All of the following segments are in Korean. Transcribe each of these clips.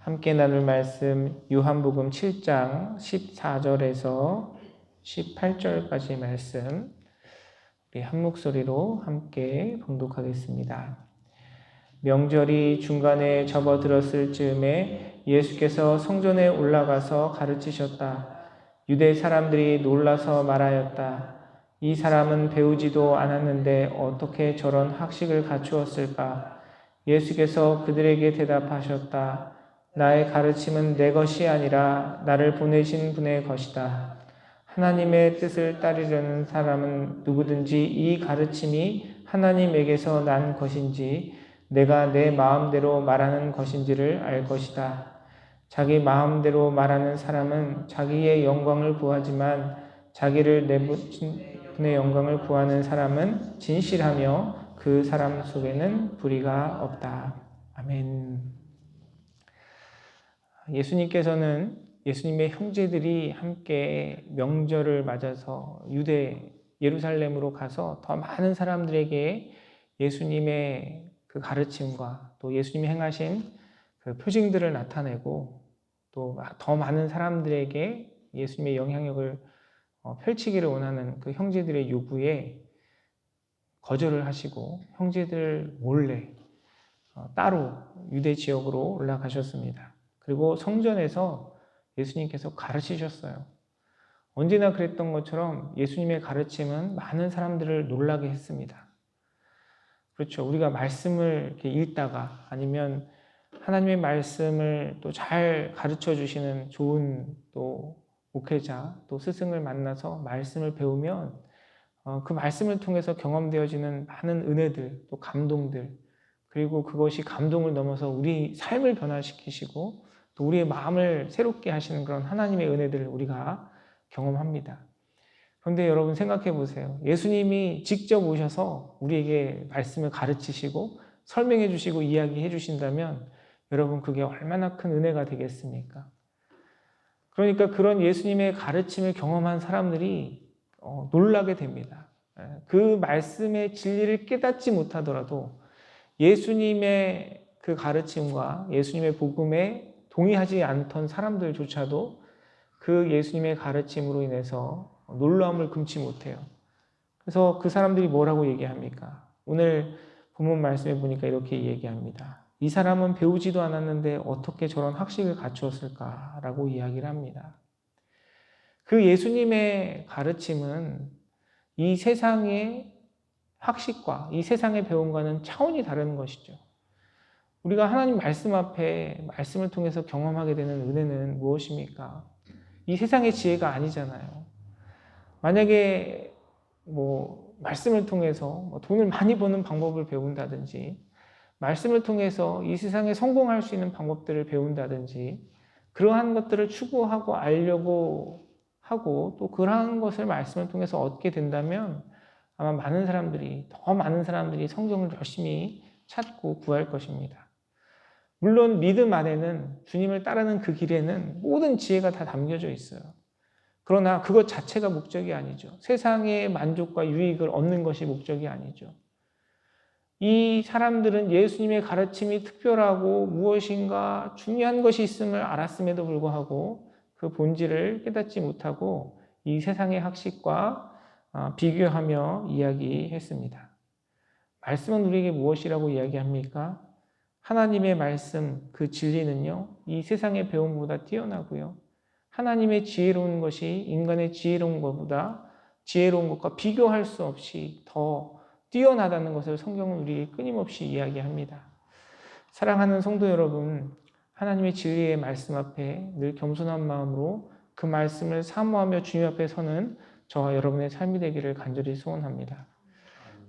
함께 나눌 말씀 요한복음 7장 14절에서 18절까지 말씀 우리 한 목소리로 함께 봉독하겠습니다. 명절이 중간에 접어들었을 즈음에 예수께서 성전에 올라가서 가르치셨다. 유대 사람들이 놀라서 말하였다. 이 사람은 배우지도 않았는데 어떻게 저런 학식을 갖추었을까? 예수께서 그들에게 대답하셨다. 나의 가르침은 내 것이 아니라 나를 보내신 분의 것이다. 하나님의 뜻을 따르려는 사람은 누구든지 이 가르침이 하나님에게서 난 것인지 내가 내 마음대로 말하는 것인지를 알 것이다. 자기 마음대로 말하는 사람은 자기의 영광을 구하지만 자기를 내보신 분의 영광을 구하는 사람은 진실하며 그 사람 속에는 불의가 없다. 아멘. 예수님의 형제들이 함께 명절을 맞아서 유대 예루살렘으로 가서 더 많은 사람들에게 예수님의 그 가르침과 또 예수님이 행하신 그 표징들을 나타내고 또 더 많은 사람들에게 예수님의 영향력을 펼치기를 원하는 그 형제들의 요구에 거절을 하시고 형제들 몰래 따로 유대 지역으로 올라가셨습니다. 그리고 성전에서 예수님께서 가르치셨어요. 언제나 그랬던 것처럼 예수님의 가르침은 많은 사람들을 놀라게 했습니다. 그렇죠. 우리가 말씀을 이렇게 읽다가 아니면 하나님의 말씀을 또 잘 가르쳐 주시는 좋은 또 목회자, 또 스승을 만나서 말씀을 배우면 그 말씀을 통해서 경험되어지는 많은 은혜들, 또 감동들, 그리고 그것이 감동을 넘어서 우리 삶을 변화시키시고 또 우리의 마음을 새롭게 하시는 그런 하나님의 은혜들을 우리가 경험합니다. 그런데 여러분 생각해 보세요. 예수님이 직접 오셔서 우리에게 말씀을 가르치시고 설명해 주시고 이야기해 주신다면 여러분 그게 얼마나 큰 은혜가 되겠습니까? 그러니까 그런 예수님의 가르침을 경험한 사람들이 놀라게 됩니다. 그 말씀의 진리를 깨닫지 못하더라도 예수님의 그 가르침과 예수님의 복음에 동의하지 않던 사람들조차도 그 예수님의 가르침으로 인해서 놀라움을 금치 못해요. 그래서 그 사람들이 뭐라고 얘기합니까? 오늘 본문 말씀에 보니까 이렇게 얘기합니다. 이 사람은 배우지도 않았는데 어떻게 저런 학식을 갖추었을까라고 이야기를 합니다. 그 예수님의 가르침은 이 세상의 학식과 이 세상의 배움과는 차원이 다른 것이죠. 우리가 하나님 말씀 앞에 말씀을 통해서 경험하게 되는 은혜는 무엇입니까? 이 세상의 지혜가 아니잖아요. 만약에 말씀을 통해서 돈을 많이 버는 방법을 배운다든지 말씀을 통해서 이 세상에 성공할 수 있는 방법들을 배운다든지 그러한 것들을 추구하고 알려고 하고 또 그러한 것을 말씀을 통해서 얻게 된다면 아마 더 많은 사람들이 성경을 열심히 찾고 구할 것입니다. 물론 믿음 안에는 주님을 따르는 그 길에는 모든 지혜가 다 담겨져 있어요. 그러나 그것 자체가 목적이 아니죠. 세상의 만족과 유익을 얻는 것이 목적이 아니죠. 이 사람들은 예수님의 가르침이 특별하고 무엇인가 중요한 것이 있음을 알았음에도 불구하고 그 본질을 깨닫지 못하고 이 세상의 학식과 비교하며 이야기했습니다. 말씀은 우리에게 무엇이라고 이야기합니까? 하나님의 말씀, 그 진리는요, 이 세상의 배움보다 뛰어나고요. 하나님의 지혜로운 것이 인간의 지혜로운 것과 비교할 수 없이 더 뛰어나다는 것을 성경은 우리에게 끊임없이 이야기합니다. 사랑하는 성도 여러분, 하나님의 진리의 말씀 앞에 늘 겸손한 마음으로 그 말씀을 사모하며 주님 앞에 서는 저와 여러분의 삶이 되기를 간절히 소원합니다.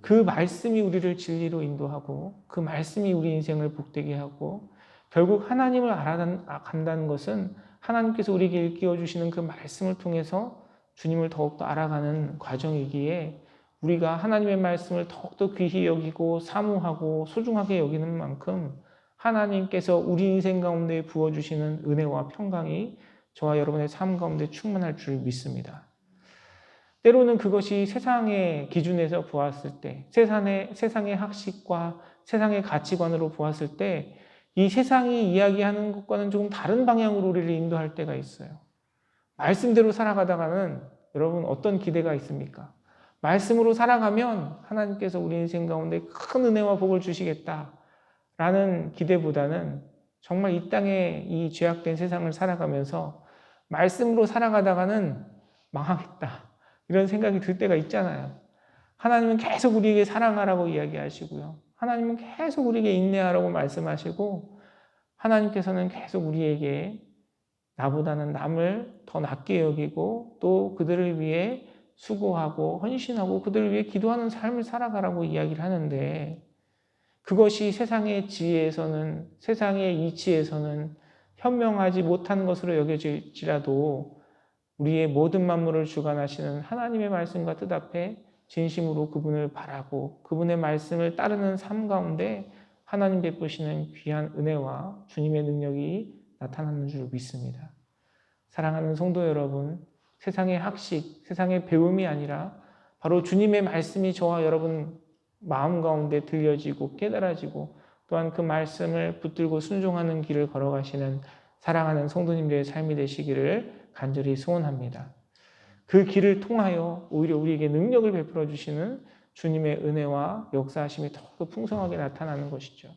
그 말씀이 우리를 진리로 인도하고 그 말씀이 우리 인생을 복되게 하고 결국 하나님을 알아간다는 것은 하나님께서 우리에게 일깨워 주시는 그 말씀을 통해서 주님을 더욱더 알아가는 과정이기에 우리가 하나님의 말씀을 더욱더 귀히 여기고 사모하고 소중하게 여기는 만큼 하나님께서 우리 인생 가운데 부어주시는 은혜와 평강이 저와 여러분의 삶 가운데 충만할 줄 믿습니다. 때로는 그것이 세상의 기준에서 보았을 때, 세상의 학식과 세상의 가치관으로 보았을 때 이 세상이 이야기하는 것과는 조금 다른 방향으로 우리를 인도할 때가 있어요. 말씀대로 살아가다가는 여러분 어떤 기대가 있습니까? 말씀으로 살아가면 하나님께서 우리 인생 가운데 큰 은혜와 복을 주시겠다라는 기대보다는 정말 이 땅에 이 죄악된 세상을 살아가면서 말씀으로 살아가다가는 망하겠다 이런 생각이 들 때가 있잖아요. 하나님은 계속 우리에게 사랑하라고 이야기하시고요. 하나님은 계속 우리에게 인내하라고 말씀하시고 하나님께서는 계속 우리에게 나보다는 남을 더 낮게 여기고 또 그들을 위해 수고하고 헌신하고 그들을 위해 기도하는 삶을 살아가라고 이야기를 하는데 그것이 세상의 지혜에서는 세상의 이치에서는 현명하지 못한 것으로 여겨질지라도 우리의 모든 만물을 주관하시는 하나님의 말씀과 뜻 앞에 진심으로 그분을 바라고 그분의 말씀을 따르는 삶 가운데 하나님 베푸시는 귀한 은혜와 주님의 능력이 나타나는 줄 믿습니다. 사랑하는 성도 여러분, 세상의 학식, 세상의 배움이 아니라 바로 주님의 말씀이 저와 여러분 마음 가운데 들려지고 깨달아지고 또한 그 말씀을 붙들고 순종하는 길을 걸어가시는 사랑하는 성도님들의 삶이 되시기를 간절히 소원합니다. 그 길을 통하여 오히려 우리에게 능력을 베풀어 주시는 주님의 은혜와 역사하심이 더욱 풍성하게 나타나는 것이죠.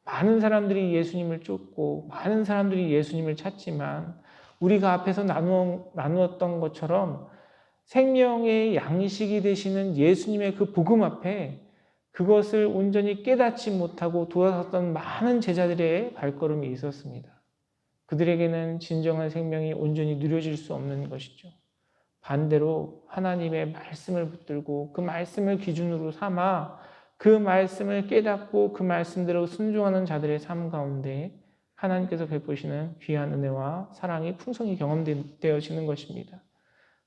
많은 사람들이 예수님을 쫓고 많은 사람들이 예수님을 찾지만 우리가 앞에서 나누었던 것처럼 생명의 양식이 되시는 예수님의 그 복음 앞에 그것을 온전히 깨닫지 못하고 돌아섰던 많은 제자들의 발걸음이 있었습니다. 그들에게는 진정한 생명이 온전히 누려질 수 없는 것이죠. 반대로 하나님의 말씀을 붙들고 그 말씀을 기준으로 삼아 그 말씀을 깨닫고 그 말씀대로 순종하는 자들의 삶 가운데 하나님께서 베푸시는 귀한 은혜와 사랑이 풍성히 경험되어지는 것입니다.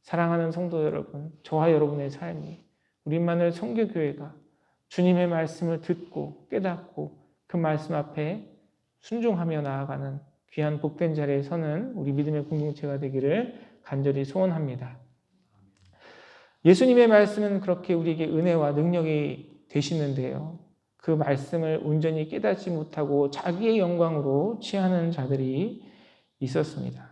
사랑하는 성도 여러분, 저와 여러분의 삶이 우리만을 성교교회가 주님의 말씀을 듣고 깨닫고 그 말씀 앞에 순종하며 나아가는 귀한 복된 자리에 서는 우리 믿음의 공동체가 되기를 간절히 소원합니다. 예수님의 말씀은 그렇게 우리에게 은혜와 능력이 되시는데요. 그 말씀을 온전히 깨닫지 못하고 자기의 영광으로 취하는 자들이 있었습니다.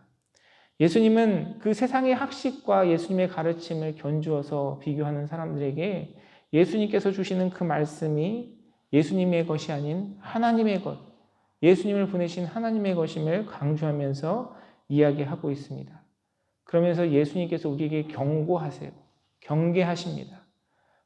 예수님은 그 세상의 학식과 예수님의 가르침을 견주어서 비교하는 사람들에게 예수님께서 주시는 그 말씀이 예수님의 것이 아닌 하나님의 것, 예수님을 보내신 하나님의 것임을 강조하면서 이야기하고 있습니다. 그러면서 예수님께서 우리에게 경고하세요. 경계하십니다.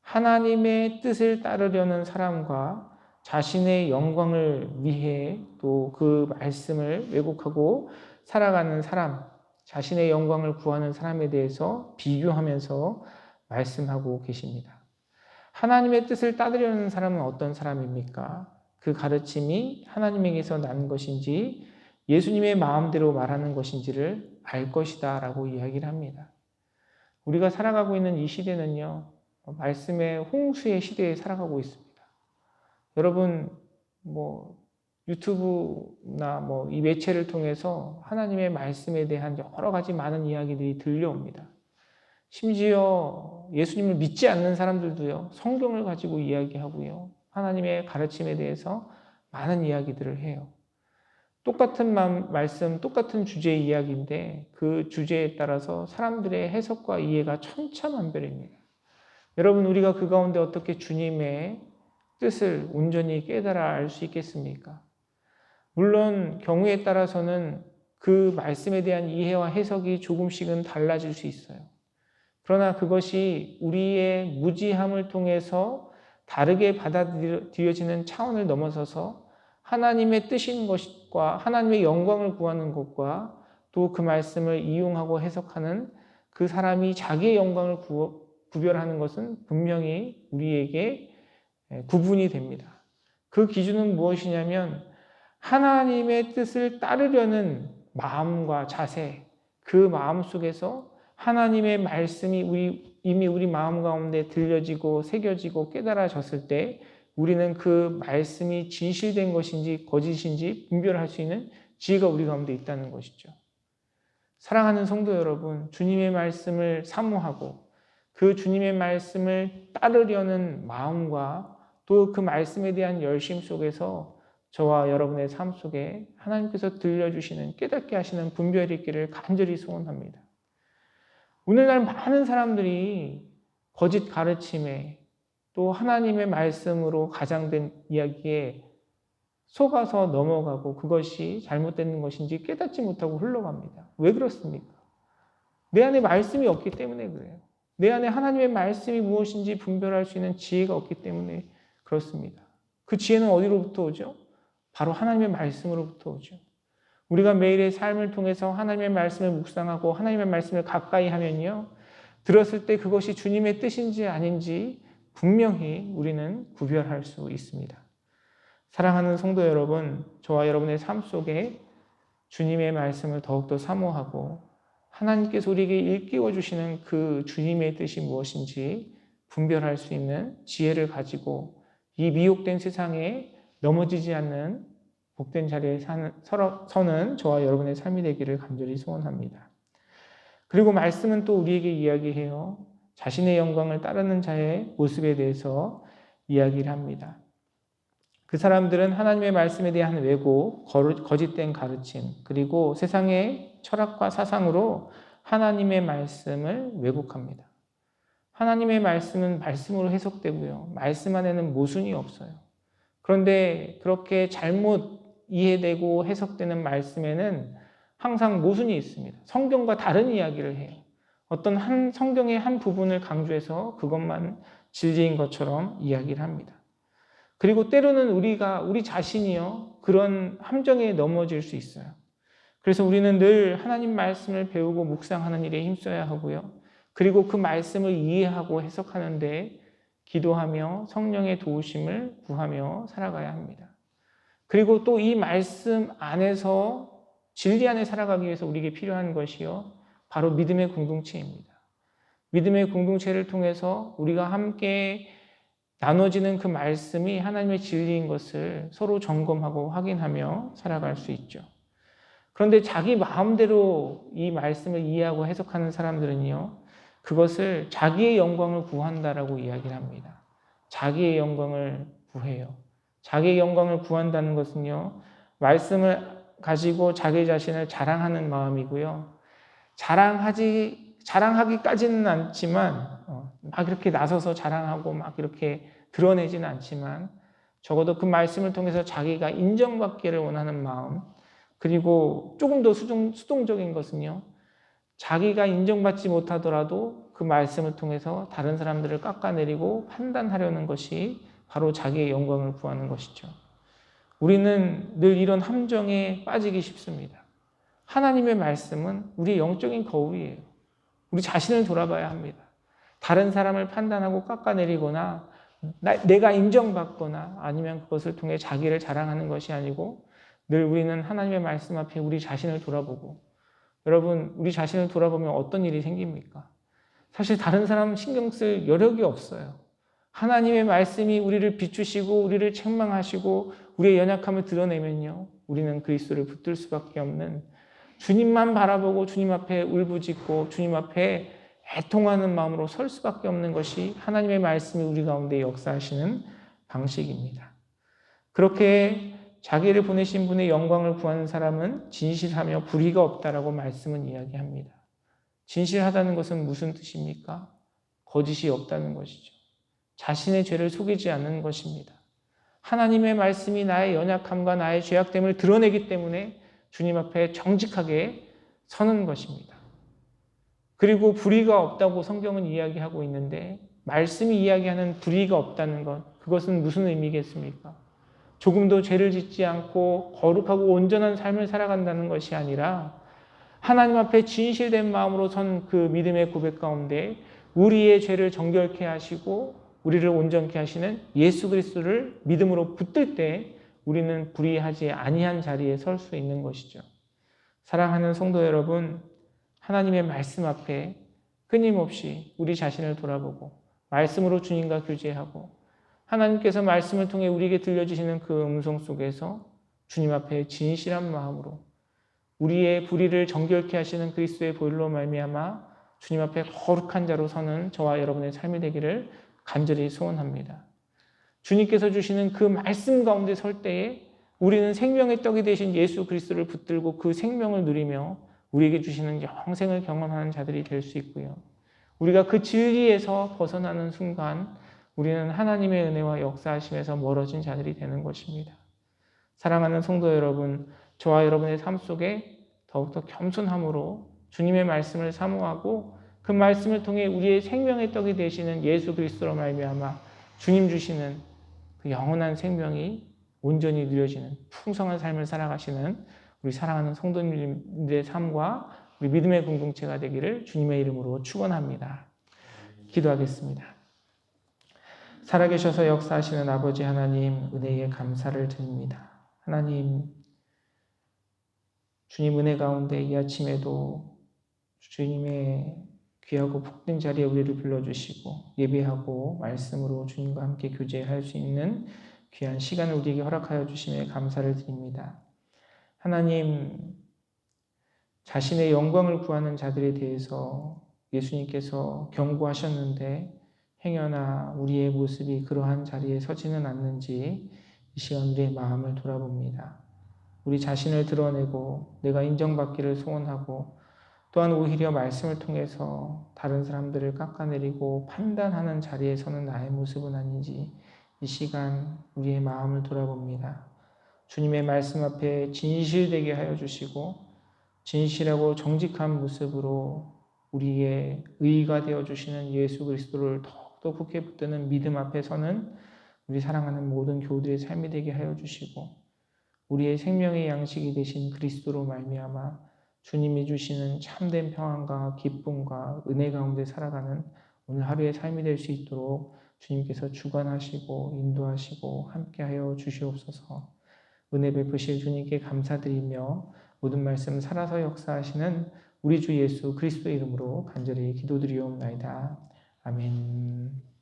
하나님의 뜻을 따르려는 사람과 자신의 영광을 위해 또 그 말씀을 왜곡하고 살아가는 사람, 자신의 영광을 구하는 사람에 대해서 비교하면서 말씀하고 계십니다. 하나님의 뜻을 따르려는 사람은 어떤 사람입니까? 그 가르침이 하나님에게서 난 것인지 예수님의 마음대로 말하는 것인지를 알 것이다 라고 이야기를 합니다. 우리가 살아가고 있는 이 시대는요, 말씀의 홍수의 시대에 살아가고 있습니다. 여러분, 유튜브나 이 매체를 통해서 하나님의 말씀에 대한 여러 가지 많은 이야기들이 들려옵니다. 심지어 예수님을 믿지 않는 사람들도요, 성경을 가지고 이야기하고요, 하나님의 가르침에 대해서 많은 이야기들을 해요. 똑같은 말씀, 똑같은 주제의 이야기인데 그 주제에 따라서 사람들의 해석과 이해가 천차만별입니다. 여러분, 우리가 그 가운데 어떻게 주님의 뜻을 온전히 깨달아 알 수 있겠습니까? 물론 경우에 따라서는 그 말씀에 대한 이해와 해석이 조금씩은 달라질 수 있어요. 그러나 그것이 우리의 무지함을 통해서 다르게 받아들여지는 차원을 넘어서서 하나님의 뜻인 것과 하나님의 영광을 구하는 것과 또 그 말씀을 이용하고 해석하는 그 사람이 자기의 영광을 구별하는 것은 분명히 우리에게 구분이 됩니다. 그 기준은 무엇이냐면 하나님의 뜻을 따르려는 마음과 자세, 그 마음 속에서 하나님의 말씀이 이미 우리 마음 가운데 들려지고 새겨지고 깨달아졌을 때 우리는 그 말씀이 진실된 것인지 거짓인지 분별할 수 있는 지혜가 우리 가운데 있다는 것이죠. 사랑하는 성도 여러분, 주님의 말씀을 사모하고 그 주님의 말씀을 따르려는 마음과 또 그 말씀에 대한 열심 속에서 저와 여러분의 삶 속에 하나님께서 들려주시는 깨닫게 하시는 분별이 있기를 간절히 소원합니다. 오늘날 많은 사람들이 거짓 가르침에 또 하나님의 말씀으로 가장된 이야기에 속아서 넘어가고 그것이 잘못된 것인지 깨닫지 못하고 흘러갑니다. 왜 그렇습니까? 내 안에 말씀이 없기 때문에 그래요. 내 안에 하나님의 말씀이 무엇인지 분별할 수 있는 지혜가 없기 때문에 그렇습니다. 그 지혜는 어디로부터 오죠? 바로 하나님의 말씀으로부터 오죠. 우리가 매일의 삶을 통해서 하나님의 말씀을 묵상하고 하나님의 말씀을 가까이 하면요, 들었을 때 그것이 주님의 뜻인지 아닌지 분명히 우리는 구별할 수 있습니다. 사랑하는 성도 여러분, 저와 여러분의 삶 속에 주님의 말씀을 더욱더 사모하고 하나님께서 우리에게 일깨워 주시는 그 주님의 뜻이 무엇인지 분별할 수 있는 지혜를 가지고 이 미혹된 세상에 넘어지지 않는 복된 자리에 서는 저와 여러분의 삶이 되기를 간절히 소원합니다. 그리고 말씀은 또 우리에게 이야기해요. 자신의 영광을 따르는 자의 모습에 대해서 이야기를 합니다. 그 사람들은 하나님의 말씀에 대한 왜곡, 거짓된 가르침, 그리고 세상의 철학과 사상으로 하나님의 말씀을 왜곡합니다. 하나님의 말씀은 말씀으로 해석되고요. 말씀 안에는 모순이 없어요. 그런데 그렇게 잘못 이해되고 해석되는 말씀에는 항상 모순이 있습니다. 성경과 다른 이야기를 해요. 어떤 성경의 한 부분을 강조해서 그것만 진리인 것처럼 이야기를 합니다. 그리고 때로는 우리 자신이요, 그런 함정에 넘어질 수 있어요. 그래서 우리는 늘 하나님 말씀을 배우고 묵상하는 일에 힘써야 하고요. 그리고 그 말씀을 이해하고 해석하는데 기도하며 성령의 도우심을 구하며 살아가야 합니다. 그리고 또 이 말씀 안에서 진리 안에 살아가기 위해서 우리에게 필요한 것이요, 바로 믿음의 공동체입니다. 믿음의 공동체를 통해서 우리가 함께 나눠지는 그 말씀이 하나님의 진리인 것을 서로 점검하고 확인하며 살아갈 수 있죠. 그런데 자기 마음대로 이 말씀을 이해하고 해석하는 사람들은요, 그것을 자기의 영광을 구한다라고 이야기를 합니다. 자기의 영광을 구해요. 자기의 영광을 구한다는 것은요, 말씀을 가지고 자기 자신을 자랑하는 마음이고요. 자랑하기까지는 않지만, 막 이렇게 나서서 자랑하고 막 이렇게 드러내지는 않지만, 적어도 그 말씀을 통해서 자기가 인정받기를 원하는 마음, 그리고 조금 더 수동적인 것은요, 자기가 인정받지 못하더라도 그 말씀을 통해서 다른 사람들을 깎아내리고 판단하려는 것이 바로 자기의 영광을 구하는 것이죠. 우리는 늘 이런 함정에 빠지기 쉽습니다. 하나님의 말씀은 우리의 영적인 거울이에요. 우리 자신을 돌아봐야 합니다. 다른 사람을 판단하고 깎아내리거나 내가 인정받거나 아니면 그것을 통해 자기를 자랑하는 것이 아니고 늘 우리는 하나님의 말씀 앞에 우리 자신을 돌아보고, 여러분, 우리 자신을 돌아보면 어떤 일이 생깁니까? 사실 다른 사람 신경 쓸 여력이 없어요. 하나님의 말씀이 우리를 비추시고 우리를 책망하시고 우리의 연약함을 드러내면요, 우리는 그리스도를 붙들 수밖에 없는, 주님만 바라보고 주님 앞에 울부짖고 주님 앞에 애통하는 마음으로 설 수밖에 없는 것이 하나님의 말씀이 우리 가운데 역사하시는 방식입니다. 그렇게 자기를 보내신 분의 영광을 구하는 사람은 진실하며 불의가 없다라고 말씀은 이야기합니다. 진실하다는 것은 무슨 뜻입니까? 거짓이 없다는 것이죠. 자신의 죄를 속이지 않는 것입니다. 하나님의 말씀이 나의 연약함과 나의 죄악됨을 드러내기 때문에 주님 앞에 정직하게 서는 것입니다. 그리고 불의가 없다고 성경은 이야기하고 있는데, 말씀이 이야기하는 불의가 없다는 것, 그것은 무슨 의미겠습니까? 조금도 죄를 짓지 않고 거룩하고 온전한 삶을 살아간다는 것이 아니라 하나님 앞에 진실된 마음으로 선 그 믿음의 고백 가운데 우리의 죄를 정결케 하시고 우리를 온전케 하시는 예수 그리스도를 믿음으로 붙들 때 우리는 불의하지 아니한 자리에 설 수 있는 것이죠. 사랑하는 성도 여러분, 하나님의 말씀 앞에 끊임없이 우리 자신을 돌아보고 말씀으로 주님과 교제하고 하나님께서 말씀을 통해 우리에게 들려주시는 그 음성 속에서 주님 앞에 진실한 마음으로 우리의 불의를 정결케 하시는 그리스도의 보혈로 말미암아 주님 앞에 거룩한 자로 서는 저와 여러분의 삶이 되기를 간절히 소원합니다. 주님께서 주시는 그 말씀 가운데 설 때에 우리는 생명의 떡이 되신 예수 그리스도를 붙들고 그 생명을 누리며 우리에게 주시는 영생을 경험하는 자들이 될 수 있고요. 우리가 그 진리에서 벗어나는 순간 우리는 하나님의 은혜와 역사하심에서 멀어진 자들이 되는 것입니다. 사랑하는 성도 여러분, 저와 여러분의 삶 속에 더욱더 겸손함으로 주님의 말씀을 사모하고 그 말씀을 통해 우리의 생명의 떡이 되시는 예수 그리스도로 말미암아 주님 주시는 그 영원한 생명이 온전히 누려지는 풍성한 삶을 살아가시는 우리 사랑하는 성도님들의 삶과 우리 믿음의 공동체가 되기를 주님의 이름으로 축원합니다. 기도하겠습니다. 살아계셔서 역사하시는 아버지 하나님, 은혜에 감사를 드립니다. 하나님, 주님 은혜 가운데 이 아침에도 주님의 귀하고 복된 자리에 우리를 불러주시고 예배하고 말씀으로 주님과 함께 교제할 수 있는 귀한 시간을 우리에게 허락하여 주심에 감사를 드립니다. 하나님, 자신의 영광을 구하는 자들에 대해서 예수님께서 경고하셨는데 행여나 우리의 모습이 그러한 자리에 서지는 않는지 이 시간 우리의 마음을 돌아봅니다. 우리 자신을 드러내고 내가 인정받기를 소원하고 또한 오히려 말씀을 통해서 다른 사람들을 깎아내리고 판단하는 자리에 서는 나의 모습은 아닌지 이 시간 우리의 마음을 돌아봅니다. 주님의 말씀 앞에 진실되게 하여 주시고 진실하고 정직한 모습으로 우리의 의가 되어주시는 예수 그리스도를 더욱더 굳게 붙드는 믿음 앞에 서는 우리 사랑하는 모든 교우들의 삶이 되게 하여 주시고 우리의 생명의 양식이 되신 그리스도로 말미암아 주님이 주시는 참된 평안과 기쁨과 은혜 가운데 살아가는 오늘 하루의 삶이 될 수 있도록 주님께서 주관하시고 인도하시고 함께하여 주시옵소서. 은혜 베푸실 주님께 감사드리며 모든 말씀 살아서 역사하시는 우리 주 예수 그리스도의 이름으로 간절히 기도드리옵나이다. 아멘.